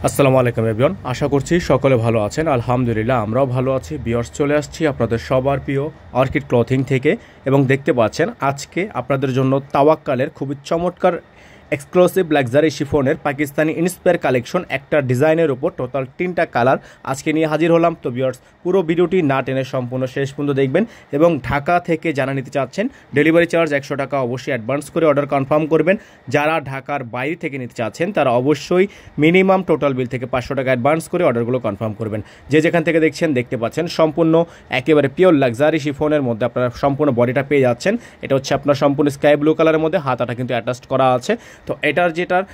আসসালামু আলাইকুম এভরিওয়ান, আশা করছি সকলে ভালো আছেন। আলহামদুলিল্লাহ আমরাও ভালো আছি। ভিউয়ার্স, চলে আসছি আপনাদের সবার প্রিয় অর্কিড ক্লথিং থেকে এবং দেখতে পাচ্ছেন আজকে আপনাদের জন্য তাওয়াক্কালের খুবই চমৎকার এক্সক্লুসিভ লাক্সারি শিফনের পাকিস্তানি ইন্সপায়ার কালেকশন একটা ডিজাইনের উপর টোটাল 3টা কালার আজকে নিয়ে হাজির হলাম। তো ভিউয়ার্স, পুরো ভিডিওটি না টেনে সম্পূর্ণ শেষ পর্যন্ত দেখবেন এবং ঢাকা থেকে যারা নিতে চাচ্ছেন ডেলিভারি চার্জ 100 টাকা অবশ্যই অ্যাডভান্স করে অর্ডার কনফার্ম করবেন। যারা ঢাকার বাইরে থেকে নিতে চাচ্ছেন তারা অবশ্যই মিনিমাম টোটাল বিল থেকে 500 টাকা অ্যাডভান্স করে অর্ডারগুলো কনফার্ম করবেন। যে যেখান থেকে দেখছেন দেখতে পাচ্ছেন সম্পূর্ণ একেবারে পিওর লাক্সারি শিফনের মধ্যে আপনারা সম্পূর্ণ বডিটা পেয়ে যাচ্ছেন। এটা হচ্ছে আপনার সম্পূর্ণ স্কাই ব্লু কালারের মধ্যে, হাতাটা কিন্তু অ্যাটাচড করা আছে। তো এটার যেটার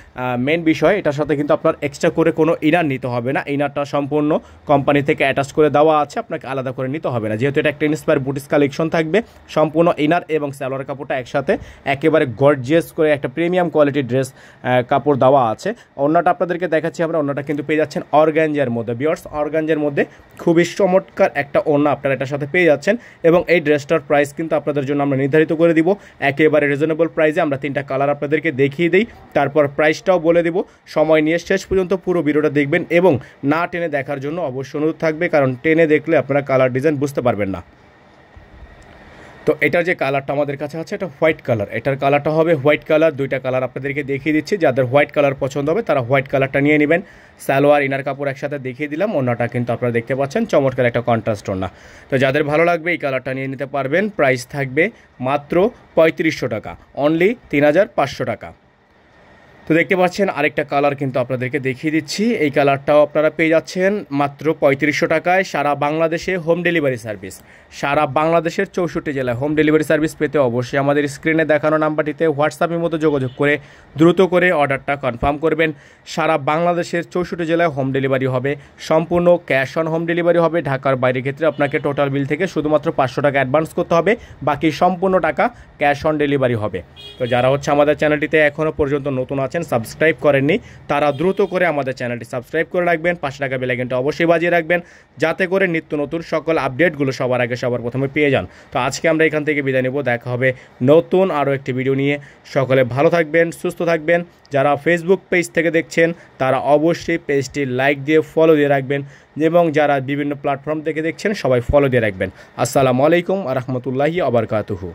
মেন বিষয়, এটার সাথে কিন্তু আপনার এক্সট্রা করে কোনো ইনার নিতে হবে না। ইনারটা সম্পূর্ণ কোম্পানি থেকে অ্যাটাচ করে দেওয়া আছে, আপনাকে আলাদা করে নিতে হবে না। যেহেতু এটা একটা ইন্সপায়ার বুটিস কালেকশন থাকবে, সম্পূর্ণ ইনার এবং সালোয়ার কাপড়টা একসাথে একেবারে গর্জিয়াস করে একটা প্রিমিয়াম কোয়ালিটির ড্রেস কাপড় দেওয়া আছে। অন্যটা আপনাদেরকে দেখাচ্ছি আমরা, অন্যটা কিন্তু পেয়ে যাচ্ছেন অর্গানজার মধ্যে। ভিউয়ার্স, অর্গানজার মধ্যে খুবই চমৎকার একটা ওড়না আপনারা এটার সাথে পেয়ে যাচ্ছেন এবং এই ড্রেসটার প্রাইস কিন্তু আপনাদের জন্য আমরা নির্ধারিত করে দিব একেবারে রিজনেবল প্রাইসে। আমরা 3টা কালার আপনাদেরকে দেখিয়ে দিই, তারপর প্রাইসটাও বলে দেব। সময় নিয়ে শেষ পর্যন্ত পুরো ভিডিওটা দেখবেন এবং না টেনে দেখার জন্য অবশ্যই অনুরোধ থাকবে, কারণ টেনে দেখলে আপনারা কালার ডিজাইন বুঝতে পারবেন না। তো এটার যে কালারটা আমাদের কাছে আছে এটা হোয়াইট কালার, এটার কালারটা হবে হোয়াইট কালার। 2টা কালার আপনাদেরকে দেখিয়ে দিচ্ছি, যাদের হোয়াইট কালার পছন্দ হবে তারা হোয়াইট কালারটা নিয়ে নেবেন। সালোয়ার ইনার কাপড় একসাথে দেখিয়ে দিলাম। ওড়নাটা কিন্তু আপনারা দেখতে পাচ্ছেন চমৎকার একটা কন্ট্রাস্ট ওড়না। তো যাদের ভালো লাগবে এই কালারটা নিয়ে নিতে পারবেন। প্রাইস থাকবে মাত্র 3500 টাকা, অনলি 3500 টাকা। তো দেখতে পাচ্ছেন আরেকটা কালার কিন্তু আপনাদেরকে দেখিয়ে দিচ্ছি। এই কালারটাও আপনারা পেয়ে যাচ্ছেন মাত্র 3500 টাকায়। সারা বাংলাদেশে হোম ডেলিভারি সার্ভিস, সারা বাংলাদেশের 64 জেলায় হোম ডেলিভারি সার্ভিস পেতে অবশ্যই আমাদের স্ক্রিনে দেখানো নাম্বারটিতে হোয়াটসঅ্যাপের মতো যোগাযোগ করে দ্রুত করে অর্ডারটা কনফার্ম করবেন। সারা বাংলাদেশের 64 জেলায় হোম ডেলিভারি হবে, সম্পূর্ণ ক্যাশ অন হোম ডেলিভারি হবে। ঢাকার বাইরের ক্ষেত্রে আপনাকে টোটাল বিল থেকে শুধুমাত্র 500 টাকা অ্যাডভান্স করতে হবে, বাকি সম্পূর্ণ টাকা ক্যাশ অন ডেলিভারি হবে। তো যারা হচ্ছে আমাদের চ্যানেলটিতে এখনও পর্যন্ত নতুন আছেন, সাবস্ক্রাইব করেননি, তারা দ্রুত করে আমাদের চ্যানেলটি সাবস্ক্রাইব করে রাখবেন। 5 টাকা বেল আইকনটা অবশ্যই বাজিয়ে রাখবেন, যাতে করে নিত্য নতুন সকল আপডেটগুলো সবার আগে সবার প্রথমে পেয়ে যান। তো আজকে আমরা এখান থেকে বিদায় নেব, দেখা হবে নতুন আরও একটি ভিডিও নিয়ে। সকলে ভালো থাকবেন, সুস্থ থাকবেন। যারা ফেসবুক পেজ থেকে দেখছেন তারা অবশ্যই পেজটি লাইক দিয়ে ফলো দিয়ে রাখবেন এবং যারা বিভিন্ন প্ল্যাটফর্ম থেকে দেখছেন সবাই ফলো দিয়ে রাখবেন। আসসালামু আলাইকুম ওয়া রাহমাতুল্লাহি ওয়া বারাকাতুহু।